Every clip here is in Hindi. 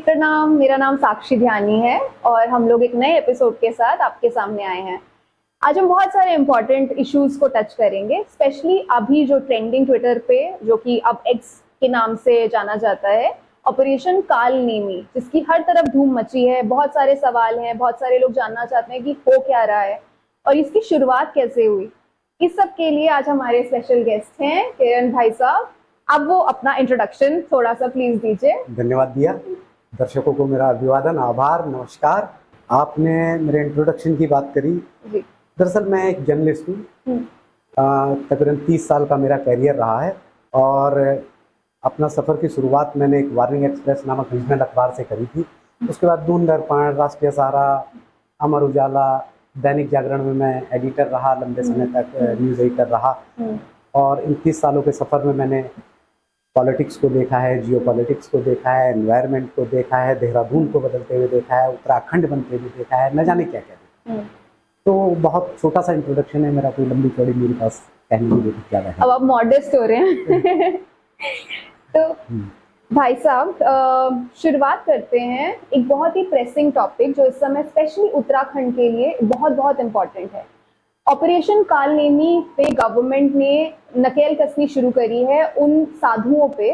प्रणाम, मेरा नाम साक्षी ध्यानी है और हम लोग एक नए एपिसोड के साथ आपके सामने आए हैं। आज हम बहुत सारे इंपॉर्टेंट इश्यूज को टच करेंगे, स्पेशली अभी जो ट्रेंडिंग ट्विटर पे, जो कि अब एक्स के नाम से जाना जाता है, ऑपरेशन काल नेमी, जिसकी हर तरफ धूम मची है। बहुत सारे सवाल हैं, बहुत सारे लोग जानना चाहते हैं कि हो क्या रहा है और इसकी शुरुआत कैसे हुई। इस सब के लिए आज हमारे स्पेशल गेस्ट हैं किरण भाई साहब। अब वो अपना इंट्रोडक्शन थोड़ा सा प्लीज दीजिए। धन्यवाद दिया। दर्शकों को मेरा अभिवादन, आभार, नमस्कार। आपने मेरे इंट्रोडक्शन की बात करी। दरअसल मैं एक जर्नलिस्ट हूँ। तकरीबन 30 साल का मेरा कैरियर रहा है और अपना सफ़र की शुरुआत मैंने एक वार्निंग एक्सप्रेस नामक रीजनल अखबार से करी थी। उसके बाद दूरदर्पण, राष्ट्रीय सहारा, अमर उजाला, दैनिक जागरण में मैं एडिटर रहा लंबे समय तक, न्यूज़ एडिटर रहा। और इन 30 सालों के सफ़र में मैंने पॉलिटिक्स को देखा है, जियो पॉलिटिक्स को देखा है, एनवायरनमेंट को देखा है, देहरादून को बदलते हुए देखा है, उत्तराखंड बनते हुए देखा है, न जाने क्या क्या। तो बहुत छोटा सा इंट्रोडक्शन है मेरा, कोई लंबी चौड़ी मेरे पास कहने की बहुत ज़्यादा है। अब आप मॉडेस्ट हो रहे हैं। तो भाई साहब, शुरुआत करते हैं एक बहुत ही प्रेसिंग टॉपिक जो इस समय स्पेशली उत्तराखंड के लिए बहुत बहुत इम्पोर्टेंट है। ऑपरेशन काल नेमी पे गवर्नमेंट ने नकेल कसनी शुरू करी है उन साधुओं पे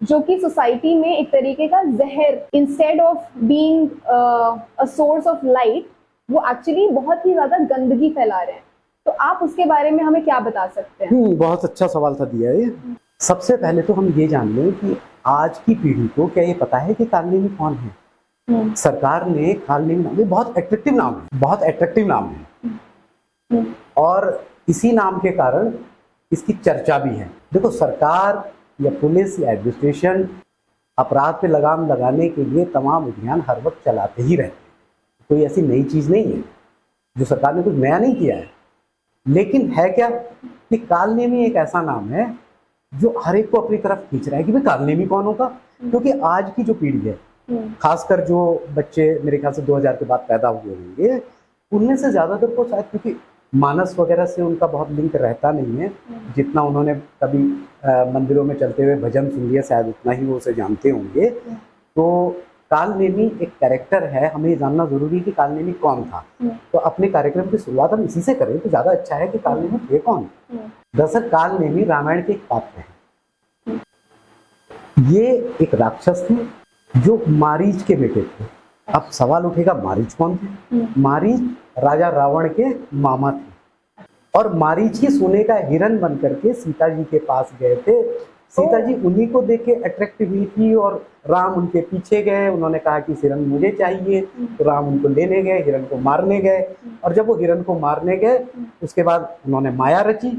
जो कि सोसाइटी में एक तरीके का जहर, instead of being a source of light, वो एक्चुअली बहुत ही ज्यादा गंदगी फैला रहे हैं। तो आप उसके बारे में हमें क्या बता सकते हैं? बहुत अच्छा सवाल था दिया ये। सबसे पहले तो हम ये जान लें कि आज की पीढ़ी को क्या ये पता है कि काल नेमी कौन है। सरकार ने काल नेमी नाम, बहुत एट्रैक्टिव नाम है, बहुत एट्रैक्टिव नाम है और इसी नाम के कारण इसकी चर्चा भी है। देखो, सरकार या पुलिस या एडमिनिस्ट्रेशन अपराध पे लगाम लगाने के लिए तमाम अभियान हर वक्त चलाते ही रहते हैं। कोई ऐसी नई चीज़ नहीं है, जो सरकार ने कुछ नया नहीं किया है। लेकिन है क्या कि काल नेमी एक ऐसा नाम है जो हर एक को अपनी तरफ खींच रहा है कि भाई काल नेमी कौन होगा। क्योंकि आज की जो पीढ़ी है, खासकर जो बच्चे मेरे ख्याल से 2000 के बाद पैदा हुए होंगे, उनमें से ज़्यादातर को शायद, क्योंकि मानस वगैरह से उनका बहुत लिंक रहता नहीं है, जितना उन्होंने कभी मंदिरों में चलते हुए भजन सुन लिया शायद उतना ही वो उसे जानते होंगे। तो काल नेमी एक कैरेक्टर है, हमें ये जानना जरूरी है कि काल नेमी कौन था। तो अपने कार्यक्रम की शुरुआत हम इसी से करें तो ज़्यादा अच्छा है कि काल नेमी थे कौन। दरअसल काल नेमी रामायण के एक पात्र हैं। ये एक राक्षस थे जो मारीच के बेटे थे। अब सवाल उठेगा, मारीच कौन थे? मारीच राजा रावण के मामा थे और मारीच ही सोने का हिरन बन करके सीता जी के पास गए थे। सीता जी उन्हीं को देख के अट्रैक्ट हुई थी और राम उनके पीछे गए। उन्होंने कहा कि हिरन मुझे चाहिए, तो राम उनको लेने गए, हिरन को मारने गए। और जब वो हिरन को मारने गए, उसके बाद उन्होंने माया रची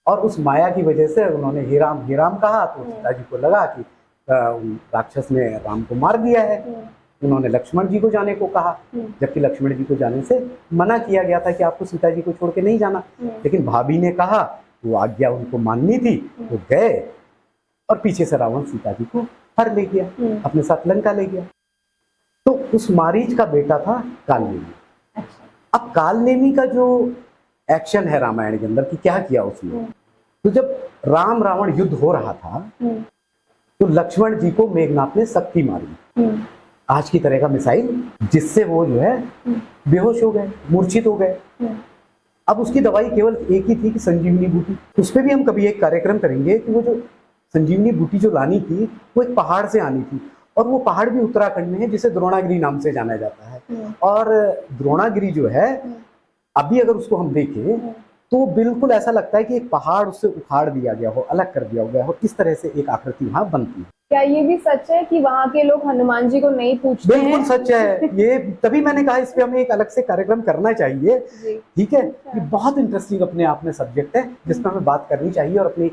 और उस माया की वजह से उन्होंने हे राम कहा। तो सीता जी को लगा कि राक्षस ने राम को मार दिया है। उन्होंने लक्ष्मण जी को जाने को कहा, जबकि लक्ष्मण जी को जाने से मना किया गया था कि आपको सीता जी को छोड़ के नहीं जाना। लेकिन भाभी ने कहा, वो आज्ञा उनको माननी थी, वो गए और पीछे से रावण सीता जी को हर ले गया, अपने साथ लंका ले गया। तो उस मारीच का बेटा था काल नेमी। अब काल नेमी का जो एक्शन है रामायण के अंदर कि क्या किया उसने, तो जब राम रावण युद्ध हो रहा था तो लक्ष्मण जी को मेघनाथ ने शक्ति मारी, आज की तरह का मिसाइल, जिससे वो जो है बेहोश हो गए, मूर्छित हो गए। अब उसकी दवाई केवल एक ही थी कि संजीवनी बूटी। उस पर भी हम कभी एक कार्यक्रम करेंगे कि वो जो संजीवनी बूटी जो लानी थी वो एक पहाड़ से आनी थी और वो पहाड़ भी उत्तराखंड में है, जिसे द्रोणागिरी नाम से जाना जाता है। और द्रोणागिरी जो है, अभी अगर उसको हम देखें तो बिल्कुल ऐसा लगता है कि एक पहाड़ उससे उखाड़ दिया गया हो, अलग कर दिया गया हो, इस तरह से एक आकृति वहां बनती है। क्या ये भी सच है कि वहाँ के लोग हनुमान जी को नहीं पूछते हैं? बिल्कुल सच है ये, तभी मैंने कहा इस पे हमें एक अलग से कार्यक्रम करना चाहिए। ठीक है, ये बहुत इंटरेस्टिंग अपने आप में सब्जेक्ट है जिसमें हमें बात करनी चाहिए और अपने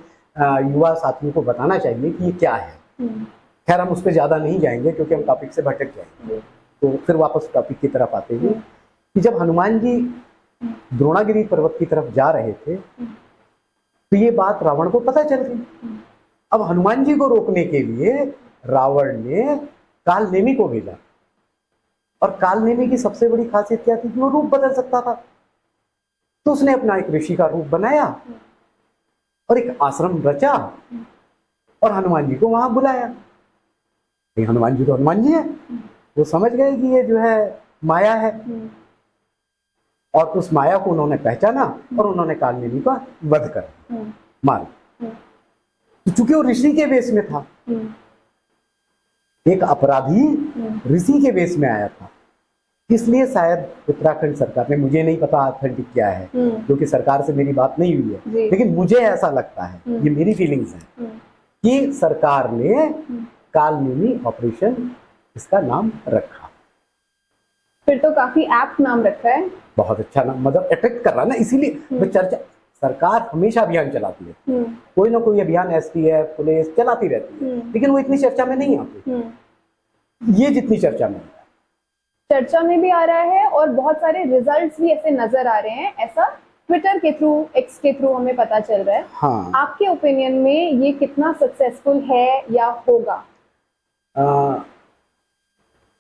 युवा साथियों को बताना चाहिए कि ये क्या है। खैर, हम उस पर ज्यादा नहीं जाएंगे क्योंकि हम टॉपिक से भटक जाएंगे। तो फिर वापस टॉपिक की तरफ आते हैं कि जब हनुमान जी द्रोणागिरी पर्वत की तरफ जा रहे थे तो ये बात रावण को पता चल गई। अब हनुमान जी को रोकने के लिए रावण ने काल नेमी को भेजा और काल नेमी की सबसे बड़ी खासियत क्या थी कि वो रूप बदल सकता था। तो उसने अपना एक ऋषि का रूप बनाया और एक आश्रम रचा और हनुमान जी को वहां बुलाया। लेकिन हनुमान जी तो हनुमान जी है, वो समझ गए कि ये जो है माया है, और उस माया को उन्होंने पहचाना और उन्होंने कालनेमी का वध कर मार। तो चूंकि वो ऋषि के वेश में था, एक अपराधी ऋषि के वेश में आया था, इसलिए शायद उत्तराखंड सरकार ने, मुझे नहीं पता ऑथेंटिक क्या है क्योंकि सरकार से मेरी बात नहीं हुई है, लेकिन मुझे ऐसा लगता है, ये मेरी फीलिंग्स है कि सरकार ने कालनेमी ऑपरेशन इसका नाम रखा। फिर तो काफी एप्ट नाम रखा है, बहुत अच्छा नाम, मतलब अट्रैक्ट कर रहा ना, इसीलिए वो चर्चा, सरकार हमेशा अभियान चलाती है, कोई ना कोई अभियान एसटीएफ पुलिस चलाती रहती है, लेकिन वो इतनी चर्चा में नहीं आती, ये जितनी चर्चा में चर्चा में भी आ रहा है और बहुत सारे रिजल्ट्स भी ऐसे नजर आ रहे हैं, ऐसा ट्विटर के थ्रू, एक्स के थ्रू हमें पता चल रहा है। हाँ। आपके ओपिनियन में ये कितना सक्सेसफुल है या होगा?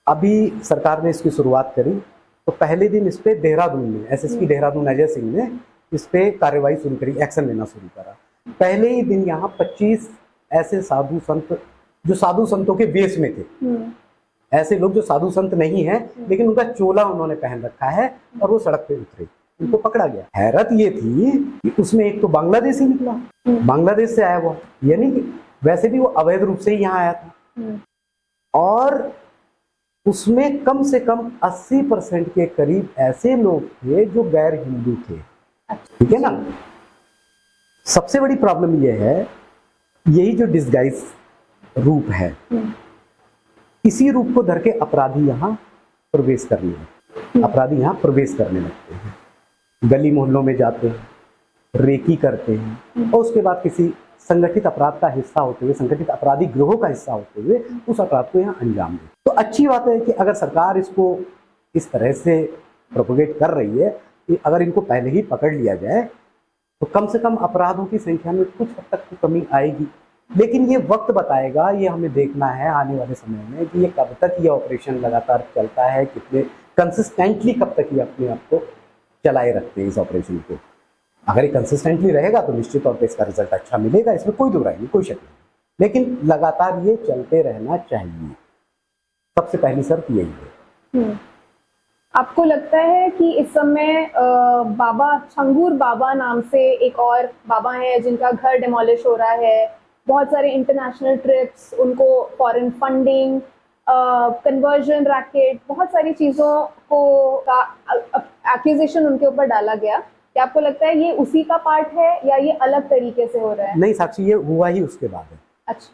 अभी सरकार ने इसकी शुरुआत करी तो पहले दिन इस पे देहरादून में एसएसपी देहरादून अजय सिंह ने इस पे कार्रवाई शुरू करी, एक्शन लेना शुरू करा। पहले ही दिन यहाँ 25 ऐसे साधु संत जो साधु संतों के वेश में थे, ऐसे लोग जो साधु संत नहीं है लेकिन उनका चोला उन्होंने पहन रखा है, और वो सड़क पे उतरे, उनको पकड़ा गया। हैरत ये थी कि उसमें एक तो बांग्लादेशी निकला, बांग्लादेश से आया हुआ, यानी कि वैसे भी वो अवैध रूप से ही यहाँ आया था, और उसमें कम से कम 80% के करीब ऐसे लोग थे जो गैर हिंदू थे। ठीक है ना। सबसे बड़ी प्रॉब्लम यह है, यही जो डिस्गाइज रूप है, इसी रूप को धर के अपराधी यहाँ प्रवेश करने लगते, अपराधी यहाँ प्रवेश करने लगते हैं, गली मोहल्लों में जाते हैं, रेकी करते हैं, और उसके बाद किसी संगठित अपराध का हिस्सा होते हुए, संगठित अपराधी गिरोह का हिस्सा होते हुए उस अपराध को यहाँ अंजाम दे। तो अच्छी बात है कि अगर सरकार इसको इस तरह से प्रोपोगेट कर रही है कि अगर इनको पहले ही पकड़ लिया जाए तो कम से कम अपराधों की संख्या में कुछ हद तक तो कमी आएगी। लेकिन ये वक्त बताएगा, ये हमें देखना है आने वाले समय में कि ये कब तक ये ऑपरेशन लगातार चलता है, कितने कंसिस्टेंटली कब तक ये अपने आप को चलाए रखते हैं इस ऑपरेशन को। अगर ये कंसिस्टेंटली रहेगा तो निश्चित तौर पर इसका रिजल्ट अच्छा मिलेगा, इसमें कोई दुराई नहीं, कोई शक नहीं, लेकिन लगातार ये चलते रहना चाहिए, सबसे पहली शर्त यही है। आपको लगता है कि इस समय बाबा छंगूर बाबा नाम से एक और बाबा है जिनका घर डिमोलिश हो रहा है, बहुत सारे इंटरनेशनल ट्रिप्स, उनको फॉरेन फंडिंग, कन्वर्जन रैकेट, बहुत सारी चीज़ों को का एक्यूजेशन उनके ऊपर डाला गया, क्या आपको लगता है ये उसी का पार्ट है या ये अलग तरीके से हो रहा है? नहीं साक्षी, ये हुआ ही उसके बाद है। अच्छा।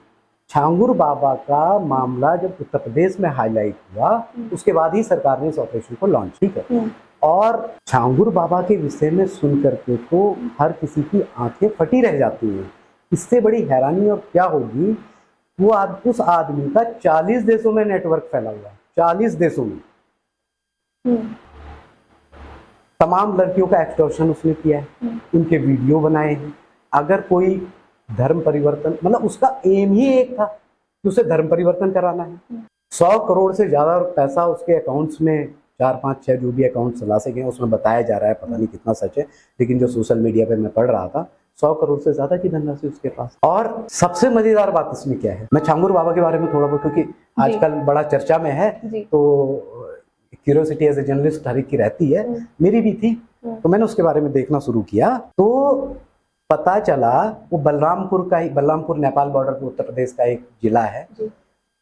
छांगुर बाबा का मामला जब उत्तर प्रदेश में हाईलाइट हुआ उसके बाद ही सरकार ने इस ऑपरेशन को लॉन्च, ठीक है, और छांगुर बाबा के विषय में सुन करके तो हर किसी की आंखें फटी रह जाती हैं। इससे बड़ी हैरानी और क्या होगी, वो उस आदमी का 40 देशों में नेटवर्क फैला हुआ है, 40 देशों में तमाम लड़कियों का एक्सटॉर्शन उसने किया है, उनके वीडियो बनाए हैं। अगर कोई धर्म परिवर्तन, मतलब उसका एम ही एक था कि उसे धर्म परिवर्तन कराना है। 100 करोड़ से ज्यादा पैसा उसके अकाउंट्स में, 4, 5, 6 जो भी अकाउंट चला सके उसमें बताया जा रहा है, पता नहीं कितना सच है, लेकिन जो सोशल मीडिया पे मैं पढ़ रहा था 100 करोड़ से ज्यादा की धनराशि उसके पास। और सबसे मजेदार बात इसमें क्या है, मैं छांगुर बाबा के बारे में थोड़ा बहुत, क्योंकि आजकल बड़ा चर्चा में है, तो क्यूरियोसिटी एज ए जर्नलिस्ट हर एक की रहती है, मेरी भी थी, तो मैंने उसके बारे में देखना शुरू किया, तो पता चला वो बलरामपुर का ही, बलरामपुर नेपाल बॉर्डर पर उत्तर प्रदेश का एक जिला है,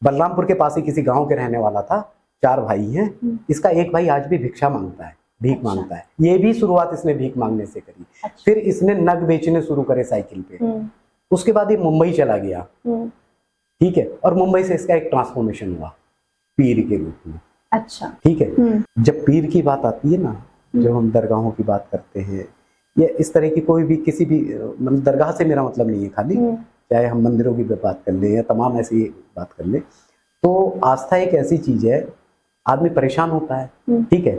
बलरामपुर के पास ही किसी गांव के रहने वाला था। 4 भाई हैं, इसका एक भाई आज भी भिक्षा मांगता है, भीख मांगता है। ये भी शुरुआत इसने भीख मांगने से करी। फिर इसने नग बेचने शुरू करे साइकिल पे। उसके बाद ये मुंबई चला गया, ठीक है, और मुंबई से इसका एक ट्रांसफॉर्मेशन हुआ पीर के रूप में। अच्छा, ठीक है। जब पीर की बात आती है ना, जब हम दरगाहों की बात करते हैं या इस तरह की कोई भी किसी भी, मतलब दरगाह से मेरा मतलब नहीं है खाली, चाहे हम मंदिरों की बात कर ले या तमाम ऐसी बात कर ले, तो आस्था एक ऐसी चीज है, आदमी परेशान होता है, ठीक है,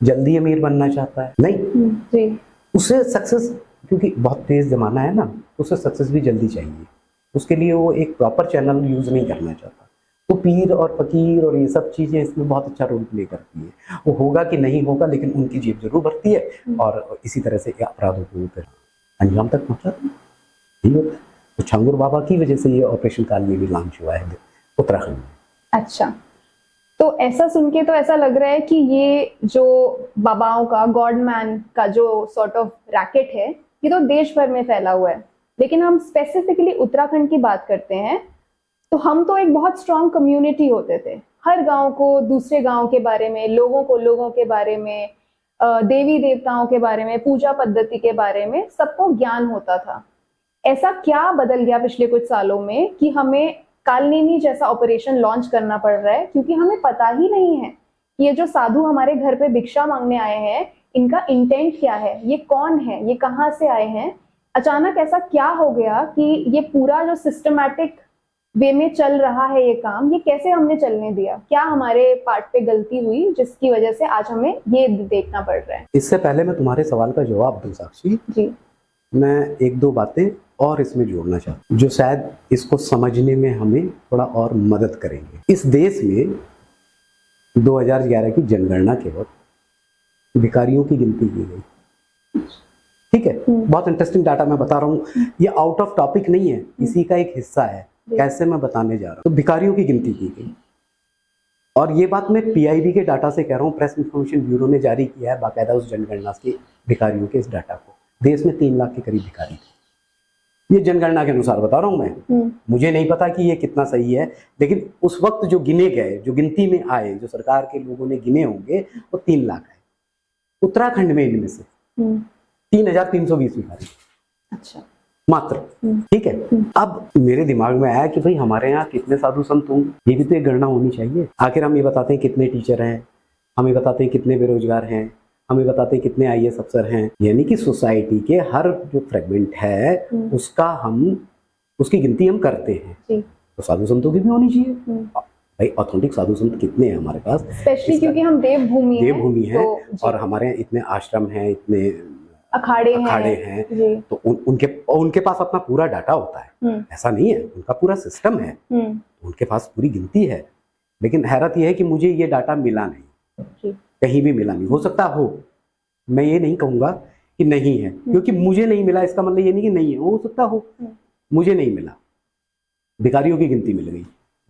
जल्दी अमीर बनना चाहता है, नहीं उसे सक्सेस, क्योंकि बहुत तेज जमाना है ना, उसे सक्सेस भी जल्दी चाहिए, उसके लिए वो एक प्रॉपर चैनल यूज नहीं करना चाहता। तो पीर और फकीर और ये सब चीजें इसमें बहुत अच्छा रोल प्ले करती है। वो होगा कि नहीं होगा, लेकिन उनकी जेब जरूर भरती है, और इसी तरह से अपराधों को अंजाम तक पहुंचाते हैं, यही होता है। तो छांगुर बाबा की वजह से ये ऑपरेशन कालनेमी लॉन्च हुआ है उत्तराखंड में। अच्छा, तो ऐसा सुन के तो ऐसा लग रहा है कि ये जो बाबाओं का, गॉडमैन का जो सॉर्ट ऑफ रैकेट है, ये तो देश भर में फैला हुआ है। लेकिन हम स्पेसिफिकली उत्तराखंड की बात करते हैं, तो हम तो एक बहुत स्ट्रांग कम्युनिटी होते थे। हर गांव को दूसरे गांव के बारे में, लोगों को लोगों के बारे में, देवी देवताओं के बारे में, पूजा पद्धति के बारे में सबको ज्ञान होता था। ऐसा क्या बदल गया पिछले कुछ सालों में कि हमें कालनेमी जैसा ऑपरेशन लॉन्च करना पड़ रहा है, क्योंकि हमें पता ही नहीं है कि ये जो साधु हमारे घर पे भिक्षा मांगने आए हैं, इनका इंटेंट क्या है, ये कौन है, ये कहाँ से आए हैं। अचानक ऐसा क्या हो गया कि ये पूरा जो सिस्टमैटिक वे में चल रहा है ये काम, ये कैसे हमने चलने दिया? क्या हमारे पार्ट पे गलती हुई जिसकी वजह से आज हमें ये देखना पड़ रहा है? इससे पहले मैं तुम्हारे सवाल का जवाब दूं साक्षी जी, मैं एक दो बातें और इसमें जोड़ना चाहता हूँ जो शायद इसको समझने में हमें थोड़ा और मदद करेंगे। इस देश में 2011 की जनगणना के वक्त भिखारियों की गिनती की गई। ठीक है, बहुत इंटरेस्टिंग डाटा मैं बता रहा हूँ, ये आउट ऑफ टॉपिक नहीं है, इसी का एक हिस्सा है। कैसे मैं बताने जा रहा हूँ। तो भिखारियों की गिनती की गई, और ये बात मैं पीआईबी के डाटा से कह रहा हूँ, प्रेस इंफॉर्मेशन ब्यूरो ने जारी किया है बाकायदा उस जनगणना के भिखारियों के इस डाटा को। देश में 3 लाख के करीब भिखारी थे, ये जनगणना के अनुसार बता रहा हूँ मैं। मुझे नहीं पता कि ये कितना सही है, लेकिन उस वक्त जो गिने गए, जो गिनती में आए, जो सरकार के लोगों ने गिने होंगे, वो 3 लाख है। उत्तराखंड में इनमें से 3,320 भिखारी। अच्छा, मात्र। ठीक है, अब मेरे दिमाग में आया कि भाई हमारे यहाँ कितने साधु संत होंगे, ये भी तो एक गणना होनी चाहिए। आखिर हम ये बताते हैं कितने टीचर हैं, हम ये बताते हैं कितने बेरोजगार हैं, हम ये बताते हैं कितने आईएएस अफसर हैं, यानी कि सोसाइटी के हर जो फ्रेगमेंट है उसका हम उसकी गिनती हम करते हैं। तो साधु संतों की भी होनी चाहिए। भाई ऑथेंटिक साधु संत कितने हैं हमारे पास, स्पेशली क्योंकि हम देवभूमि है, और हमारे यहाँ इतने आश्रम हैं, इतने अखाड़े हैं, तो उनके पास अपना पूरा डाटा होता है। ऐसा नहीं है, उनका पूरा सिस्टम है, उनके पास पूरी गिनती है। लेकिन हैरत यह है कि मुझे ये डाटा मिला नहीं, कहीं भी मिला नहीं। हो सकता हो, मैं ये नहीं कहूंगा कि नहीं है, क्योंकि मुझे नहीं मिला इसका मतलब ये नहीं कि नहीं है, हो सकता हो, मुझे नहीं मिला। भिखारियों की गिनती मिल गई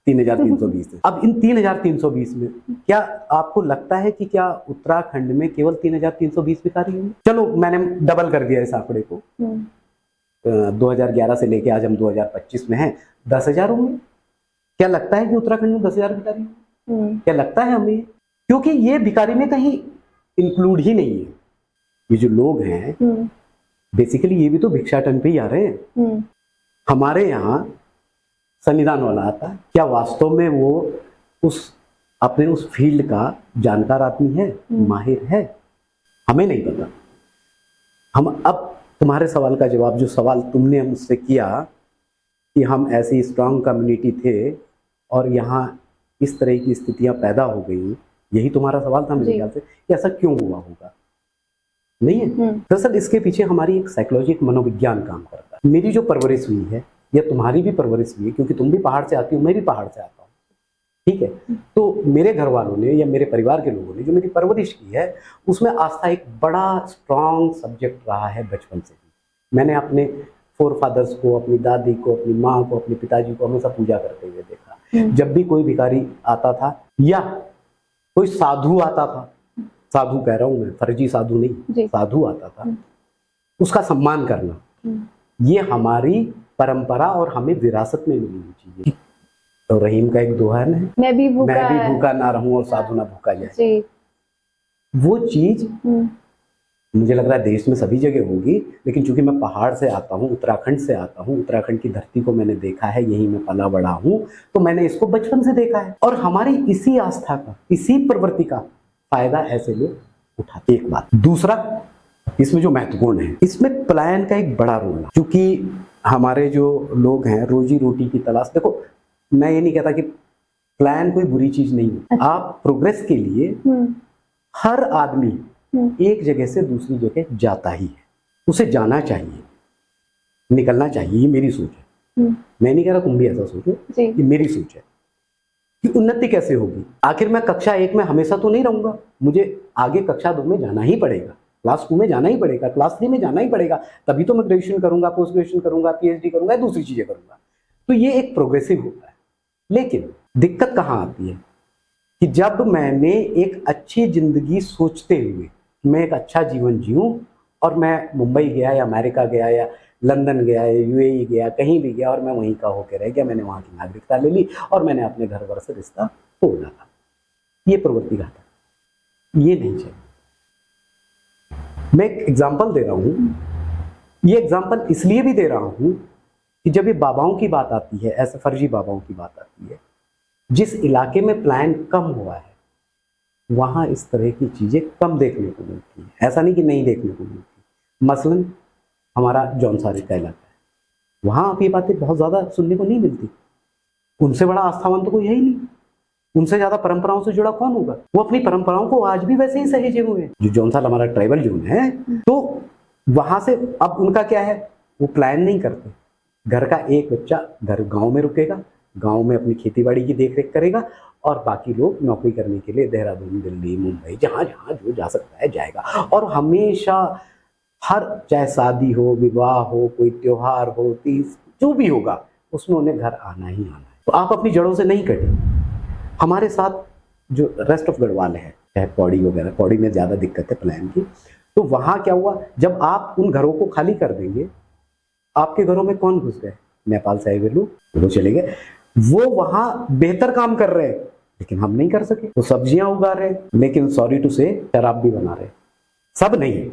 3,320। अब इन 3,320 में क्या आपको लगता है कि क्या उत्तराखंड में केवल 3,320 भिखारी होंगे? चलो मैंने डबल कर दिया इस आंकड़े को, 2011 से लेके आज हम 2025 में हैं, 10,000 होंगे। क्या लगता है कि उत्तराखंड में 10,000 भिखारी होंगे? क्या लगता है हमें? क्योंकि ये भिखारी में कहीं इंक्लूड ही नहीं है। ये जो लोग हैं बेसिकली ये भी तो भिक्षाटन पे ही आ रहे हैं। हमारे यहाँ संविधान वाला आता है, क्या वास्तव में वो अपने उस फील्ड का जानकार आदमी है, माहिर है? हमें नहीं पता। हम अब तुम्हारे सवाल का जवाब, जो सवाल तुमने मुझसे किया कि हम ऐसी स्ट्रांग कम्युनिटी थे और यहाँ इस तरह की स्थितियां पैदा हो गई, यही तुम्हारा सवाल था मेरे ख्याल से कि ऐसा क्यों हुआ होगा। नहीं है, दरअसल इसके पीछे हमारी एक साइकोलॉजी, एक मनोविज्ञान काम करता है। मेरी जो परवरिश हुई है या तुम्हारी भी परवरिश हुई है, क्योंकि तुम भी पहाड़ से आती हो, मैं भी पहाड़ से आता हूँ, ठीक है, तो मेरे घर वालों ने या मेरे परिवार के लोगों ने जो मेरी परवरिश की है उसमें आस्था एक बड़ा स्ट्रांग सब्जेक्ट रहा है बचपन से ही। मैंने अपने फोर फादर्स को, अपनी दादी को, अपनी माँ को, अपने पिताजी को हमेशा पूजा करते हुए देखा। जब भी कोई भिखारी आता था या कोई साधु आता था, साधु कह रहा हूं मैं, फर्जी साधु नहीं, साधु आता था, उसका सम्मान करना, ये हमारी परंपरा और हमें विरासत में मिली हुई चीज है। तो रहीम का एक दोहा है ना, मैं भी भूखा ना रहूं और साधु ना भूखा जाए। वो चीज मुझे लग रहा है देश में सभी जगह होगी, लेकिन चूंकि मैं पहाड़ से आता हूँ, उत्तराखंड से आता हूँ, उत्तराखंड की धरती को मैंने देखा है, यहीं मैं पला बड़ा हूँ, तो मैंने इसको बचपन से देखा है। और हमारी इसी आस्था का, इसी प्रवृत्ति का फायदा ऐसे लोग उठाते। एक बात। दूसरा, इसमें जो महत्वपूर्ण है, इसमें पलायन का एक बड़ा रोल है। क्योंकि हमारे जो लोग हैं रोजी रोटी की तलाश, देखो मैं ये नहीं कहता कि पलायन कोई बुरी चीज नहीं है। आप प्रोग्रेस के लिए हर आदमी एक जगह से दूसरी जगह जाता ही है, उसे जाना चाहिए, निकलना चाहिए, ये मेरी सोच है। मैं नहीं कह रहा तुम भी ऐसा सोचो, ये मेरी सोच है। कि उन्नति कैसे होगी? आखिर मैं कक्षा 1 में हमेशा तो नहीं रहूंगा, मुझे आगे कक्षा 2 में जाना ही पड़ेगा, क्लास 2 में जाना ही पड़ेगा, क्लास 3 में जाना ही पड़ेगा, तभी तो मैं ग्रेजुएशन करूंगा, पोस्ट ग्रेजुएशन करूंगा, पीएचडी करूंगा, दूसरी चीजें करूंगा। तो ये एक प्रोग्रेसिव होता है। लेकिन दिक्कत कहाँ आती है कि जब मैंने एक अच्छी जिंदगी सोचते हुए मैं एक अच्छा जीवन जीऊं और मैं मुंबई गया या अमेरिका गया या लंदन गया या यूएई गया, कहीं भी गया और मैं वहीं का होकर रह गया, मैंने वहाँ की नागरिकता ले ली और मैंने अपने घर वर से रिश्ता तोड़ डाला, ये प्रवृत्ति घातक, ये नहीं चाहिए। मैं एक एग्जाम्पल दे रहा हूँ, ये एग्जाम्पल इसलिए भी दे रहा हूँ कि जब ये बाबाओं की बात आती है, ऐसे फर्जी बाबाओं की बात आती है, जिस इलाके में प्लान कम हुआ है वहां इस तरह की चीजें कम देखने को मिलती है। ऐसा नहीं कि नहीं देखने को मिलती। मसलन हमारा जौनसारी का इलाका है, वहां आप ये बातें बहुत ज्यादा सुनने को नहीं मिलती। उनसे बड़ा आस्थावान तो कोई है ही नहीं, उनसे ज्यादा परंपराओं से जुड़ा कौन होगा? वो अपनी परंपराओं को आज भी वैसे ही सहेजे हुए हैं। जो जौनसाल हमारा ट्राइबल जोन है, तो वहां से अब उनका क्या है, वो प्लान नहीं करते। घर का एक बच्चा घर गांव में रुकेगा, गांव में अपनी खेतीबाड़ी की देखरेख करेगा और बाकी लोग नौकरी करने के लिए देहरादून, दिल्ली, मुंबई, जहां जहां जो जा सकता है जाएगा। और हमेशा हर, चाहे शादी हो, विवाह हो, कोई त्योहार हो, तीज, जो भी होगा उसमें उन्हें घर आना ही आना है। तो आप अपनी जड़ों से नहीं कटे। हमारे साथ जो रेस्ट ऑफ गढ़वाल है, चाहे पौड़ी वगैरह, पौड़ी में ज्यादा दिक्कत है प्लान की, तो वहां क्या हुआ, जब आप उन घरों को खाली कर देंगे, आपके घरों में कौन घुस गए? नेपाल से आए हुए लोग, वो चले गए। वो वहां बेहतर काम कर रहे हैं लेकिन हम नहीं कर सके। वो सब्जियां उगा रहे हैं, लेकिन सॉरी टू से शराब भी बना रहे हैं। सब नहीं,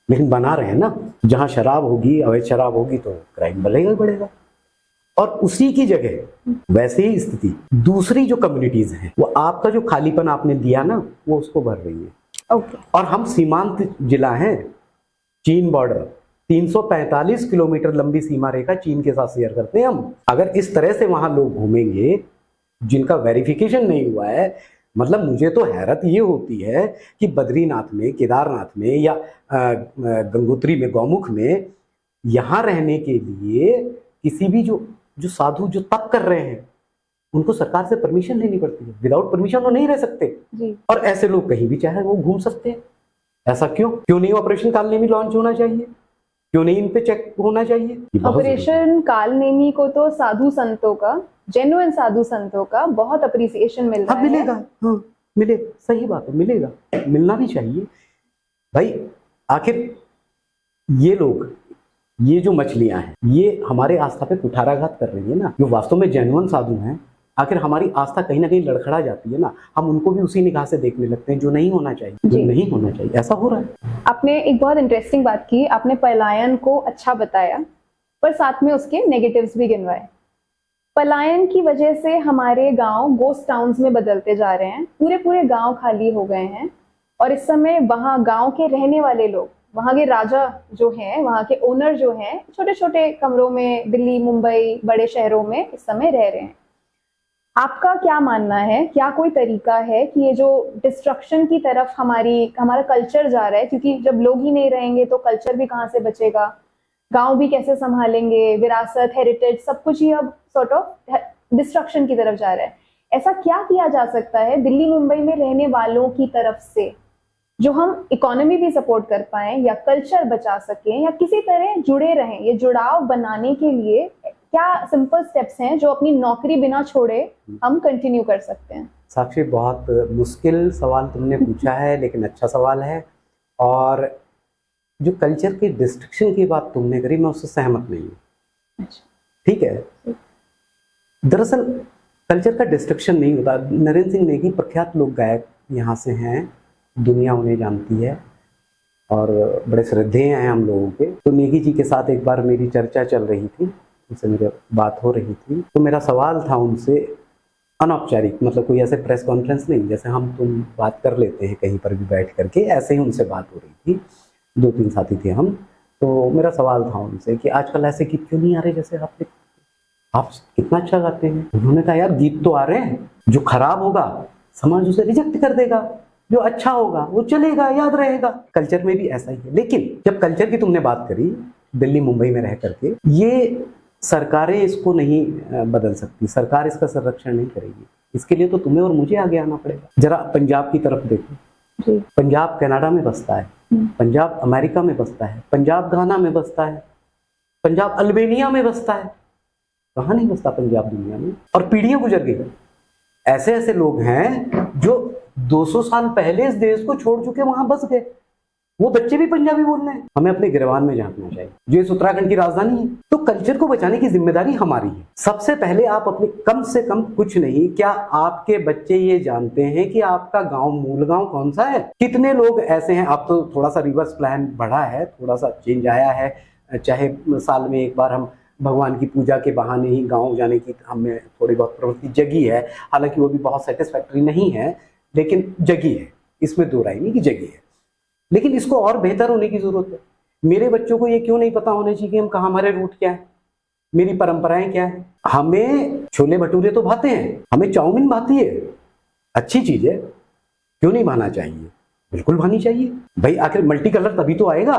लेकिन बना रहे हैं ना। जहां शराब होगी, अवैध शराब होगी, तो क्राइम बढ़ेगा बढ़ेगा। और उसी की जगह वैसे ही स्थिति दूसरी जो कम्युनिटीज हैं, वो आपका जो खालीपन आपने दिया ना, वो उसको भर रही है। और हम सीमांत जिला हैं, चीन बॉर्डर 345 किलोमीटर लंबी सीमा रेखा चीन के साथ शेयर करते हैं हम। अगर इस तरह से वहां लोग घूमेंगे जिनका वेरिफिकेशन नहीं हुआ है, मतलब मुझे तो हैरत ये होती है कि बद्रीनाथ में, केदारनाथ में या गंगोत्री में, गौमुख में यहाँ रहने के लिए किसी भी जो साधु जो तप कर रहे हैं, उनको सरकार से परमिशन लेनी पड़ती है। विदाउट परमिशन वो नहीं रह सकते जी। और ऐसे लोग कहीं भी चाहे वो घूम सकते हैं। ऐसा क्यों नहीं ऑपरेशन कालनेमी लॉन्च होना चाहिए? क्यों नहीं इन पे चेक होना चाहिए? ऑपरेशन कालनेमी को तो साधु संतों का, जेन्युइन साधु संतों का बहुत अप्रिसिएशन मिल रहा है। मिलेगा, हाँ मिले, सही बात है, मिलेगा, मिलना भी चाहिए भाई। आखिर ये लोग, ये जो मछलियां हैं, ये हमारे आस्था पे कुठाराघात कर रही है ना। जो वास्तव में जेन्युइन साधु हैं, आखिर हमारी आस्था कहीं ना कहीं लड़खड़ा जाती है ना। हम उनको भी उसी निगाह से देखने लगते हैं जो नहीं होना चाहिए, जो नहीं होना चाहिए। ऐसा हो रहा है। आपने एक बहुत इंटरेस्टिंग बात की, आपने पलायन को अच्छा बताया पर साथ में उसके नेगेटिव्स भी गिनवाए। पलायन की वजह से हमारे गांव गोस्ट टाउन्स में बदलते जा रहे हैं, पूरे गांव खाली हो गए हैं। और इस समय वहां गांव के रहने वाले लोग, वहां के राजा जो हैं, वहां के ओनर जो हैं, छोटे छोटे कमरों में दिल्ली, मुंबई, बड़े शहरों में इस समय रह रहे हैं। आपका क्या मानना है, क्या कोई तरीका है कि ये जो डिस्ट्रक्शन की तरफ हमारा कल्चर जा रहा है, क्योंकि जब लोग ही नहीं रहेंगे तो कल्चर भी कहाँ से बचेगा, गांव भी कैसे संभालेंगे, विरासत, हेरिटेज, सब कुछ ही अब सॉर्ट ऑफ डिस्ट्रक्शन की तरफ जा रहा है। ऐसा क्या किया जा सकता है दिल्ली मुंबई में रहने वालों की तरफ से, जो हम इकोनॉमी भी सपोर्ट कर पाए या कल्चर बचा सकें या किसी तरह जुड़े रहें? ये जुड़ाव बनाने के लिए क्या सिंपल स्टेप्स हैं जो अपनी नौकरी बिना छोड़े हम कंटिन्यू कर सकते हैं? साक्षी, बहुत मुश्किल सवाल तुमने पूछा है, लेकिन अच्छा सवाल है। और जो कल्चर की डिस्ट्रक्शन की बात तुमने करी, मैं उससे सहमत नहीं हूँ। ठीक है, दरअसल कल्चर का डिस्ट्रक्शन नहीं होता। नरेंद्र सिंह नेगी प्रख्यात लोक गायक यहाँ से हैं, दुनिया उन्हें जानती है और बड़े श्रद्धेय हैं हम लोगों के। तो नेगी जी के साथ एक बार मेरी चर्चा चल रही थी, उनसे मेरी बात हो रही थी, तो मेरा सवाल था उनसे अनौपचारिक, मतलब कोई ऐसे प्रेस कॉन्फ्रेंस नहीं, जैसे हम तुम बात कर लेते हैं कहीं पर भी बैठ करके, ऐसे ही उनसे बात हो रही थी। 2-3 साथी थे हम। तो मेरा सवाल था उनसे कि आजकल ऐसे गीत क्यों नहीं आ रहे जैसे आप कितना अच्छा गाते हैं। उन्होंने कहा यार गीत तो आ रहे हैं, जो खराब होगा समाज उसे रिजेक्ट कर देगा, जो अच्छा होगा वो चलेगा, याद रहेगा। कल्चर में भी ऐसा ही है। लेकिन जब कल्चर की तुमने बात करी, दिल्ली मुंबई में रह करके, ये सरकारें इसको नहीं बदल सकती, सरकार इसका संरक्षण नहीं करेगी। इसके लिए तो तुम्हें और मुझे आगे आना पड़ेगा। जरा पंजाब की तरफ देखो, पंजाब कनाडा में बसता है, पंजाब अमेरिका में बसता है, पंजाब घाना में बसता है, पंजाब अल्बेनिया में बसता है। कहाँ नहीं बसता पंजाब दुनिया में, और पीढ़ियां गुजर गई। ऐसे ऐसे लोग हैं जो 200 साल पहले इस देश को छोड़ चुके, वहां बस गए, वो बच्चे भी पंजाबी बोल रहे हैं। हमें अपने गिरवान में झांकना चाहिए, जो इस उत्तराखंड की राजधानी है। तो कल्चर को बचाने की जिम्मेदारी हमारी है। सबसे पहले आप अपने, कम से कम कुछ नहीं, क्या आपके बच्चे ये जानते हैं कि आपका गांव, मूल गांव कौन सा है? कितने लोग ऐसे हैं, अब तो थोड़ा सा रिवर्स प्लान बढ़ा है, थोड़ा सा चेंज आया है, चाहे साल में एक बार हम भगवान की पूजा के बहाने ही गांव जाने की हमें थोड़ी बहुत प्रवृत्ति जगी है। हालांकि वो भी बहुत सेटिस्फैक्टरी नहीं है, लेकिन जगी है, इसमें दो राय नहीं कि जगी है। लेकिन इसको और बेहतर होने की जरूरत है। मेरे बच्चों को ये क्यों नहीं पता होना चाहिए कि हम कहाँ, हमारे रूट क्या है, मेरी परंपराएं क्या है? हमें छोले भटूरे तो भाते हैं, हमें चाउमीन भाती है, अच्छी चीज है, क्यों नहीं भाना चाहिए? बिल्कुल भानी चाहिए भाई, आखिर मल्टी कलर तभी तो आएगा।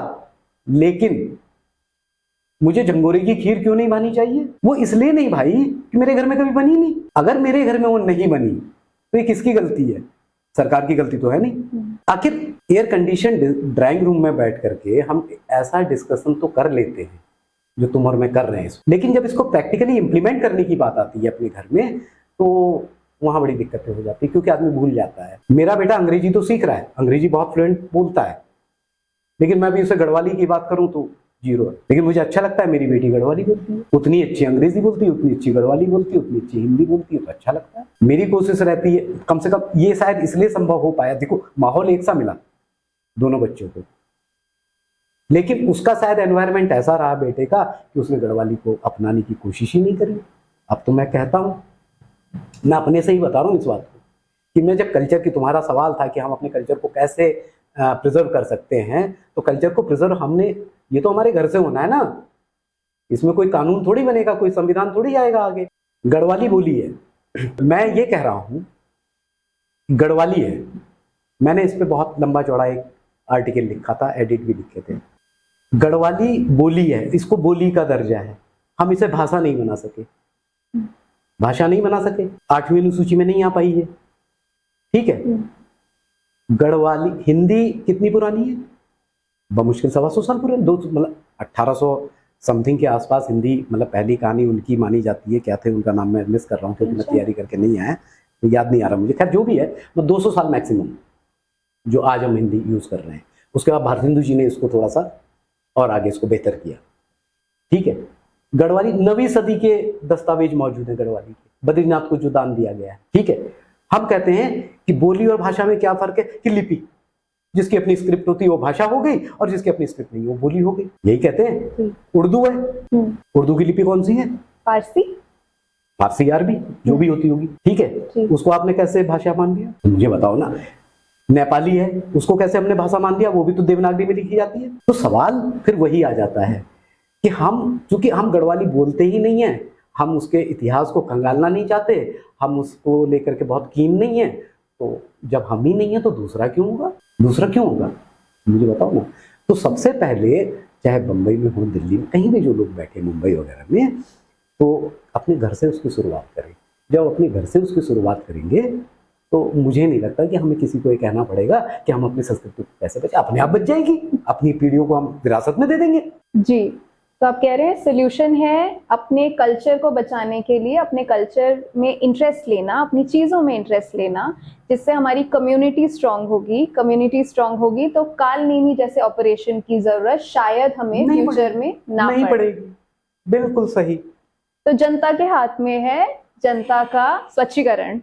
लेकिन मुझे झंगोरे की खीर क्यों नहीं भानी चाहिए? वो इसलिए नहीं भाई कि मेरे घर में कभी बनी नहीं। अगर मेरे घर में वो नहीं बनी तो ये किसकी गलती है? सरकार की गलती तो है नहीं। आखिर एयर कंडीशन ड्राइंग रूम में बैठ करके हम ऐसा डिस्कशन तो कर लेते हैं जो तुम और मैं कर रहे हैं, लेकिन जब इसको प्रैक्टिकली इंप्लीमेंट करने की बात आती है अपने घर में, तो वहां बड़ी दिक्कतें हो जाती है, क्योंकि आदमी भूल जाता है। मेरा बेटा अंग्रेजी तो सीख रहा है, अंग्रेजी बहुत फ्लुएंट बोलता है, लेकिन मैं भी उसे गढ़वाली की बात करूं तो जीरो है। लेकिन मुझे अच्छा लगता है मेरी बेटी गढ़वाली बोलती है, उतनी अच्छी अंग्रेजी बोलती है, उतनी अच्छी गढ़वाली बोलती है, उतनी अच्छी हिंदी बोलती है, तो अच्छा लगता है। मेरी कोशिश रहती है, कम से कम ये शायद इसलिए संभव हो पाया, देखो माहौल एक सा मिला दोनों बच्चों को, लेकिन उसका शायद एनवायरनमेंट ऐसा रहा बेटे का कि उसने गढ़वाली को अपनाने की कोशिश ही नहीं करी। अब तो मैं कहता हूं, मैं अपने से ही बता रहा हूं इस बात को, कि मैं जब कल्चर की, तुम्हारा सवाल था कि हम अपने कल्चर को कैसे प्रिजर्व कर सकते हैं, तो कल्चर को प्रिजर्व हमने, ये तो हमारे घर से होना है ना, इसमें कोई कानून थोड़ी बनेगा, कोई संविधान थोड़ी आएगा आगे। गढ़वाली बोली है, मैं ये कह रहा हूं गढ़वाली है, मैंने इस पे बहुत लंबा चौड़ा एक आर्टिकल लिखा था, एडिट भी लिखे थे। गढ़वाली बोली है, इसको बोली का दर्जा है, हम इसे भाषा नहीं बना सके, भाषा नहीं बना सके, 8वीं अनुसूची में नहीं आ पाई है, ठीक है। गढ़वाली, हिंदी कितनी पुरानी है? बमुश्किल 125 साल पुरानी, मतलब 1800 समथिंग के आसपास हिंदी, मतलब पहली कहानी उनकी मानी जाती है। क्या थे उनका नाम, मैं मिस कर रहा हूँ क्योंकि मैं तैयारी करके नहीं आया, तो याद नहीं आ रहा मुझे। खैर जो भी है, वो 200 साल मैक्सिमम जो आज हम हिंदी यूज कर रहे हैं। उसके बाद भारतेंदु जी ने इसको थोड़ा सा और आगे इसको बेहतर किया, ठीक है। गढ़वाली 9वीं सदी के दस्तावेज मौजूद है गढ़वाली के, बद्रीनाथ को जो दान दिया गया है, ठीक है। हम कहते हैं कि बोली और भाषा में क्या फर्क है, कि लिपि, जिसकी अपनी स्क्रिप्ट होती है वो भाषा हो गई, और जिसकी अपनी स्क्रिप्ट नहीं वो बोली हो गई, यही कहते हैं। उर्दू है, उर्दू की लिपि कौन सी है? फारसी, फारसी, अरबी, जो भी होती होगी, ठीक है। उसको आपने कैसे भाषा मान लिया, मुझे बताओ ना। नेपाली है, उसको कैसे हमने भाषा मान लिया, वो भी तो देवनागरी में लिखी जाती है। तो सवाल फिर वही आ जाता है कि हम, चूंकि हम गढ़वाली बोलते ही नहीं है, हम उसके इतिहास को खंगालना नहीं चाहते, हम उसको लेकर के बहुत कीन नहीं है, तो जब हम ही नहीं है तो दूसरा क्यों होगा? दूसरा क्यों होगा, मुझे बताओ ना। तो सबसे पहले, चाहे बंबई में हो, दिल्ली में, कहीं भी जो लोग बैठे, मुंबई वगैरह में, तो अपने घर से उसकी शुरुआत करें। जब अपने घर से उसकी शुरुआत करेंगे तो मुझे नहीं लगता कि हमें किसी को ये कहना पड़ेगा कि हम अपनी संस्कृति को कैसे बचाएं, अपने आप बच जाएगी, अपनी पीढ़ियों को हम विरासत में दे देंगे। जी, तो आप कह रहे हैं सोल्यूशन है अपने कल्चर को बचाने के लिए अपने कल्चर में इंटरेस्ट लेना, अपनी चीज़ों में इंटरेस्ट लेना, जिससे हमारी कम्युनिटी स्ट्रांग होगी। कम्युनिटी स्ट्रांग होगी तो काल नेमी जैसे ऑपरेशन की जरूरत शायद हमें फ्यूचर में नहीं पड़ेगी। बिल्कुल सही। तो जनता के हाथ में है, जनता का स्वच्छीकरण।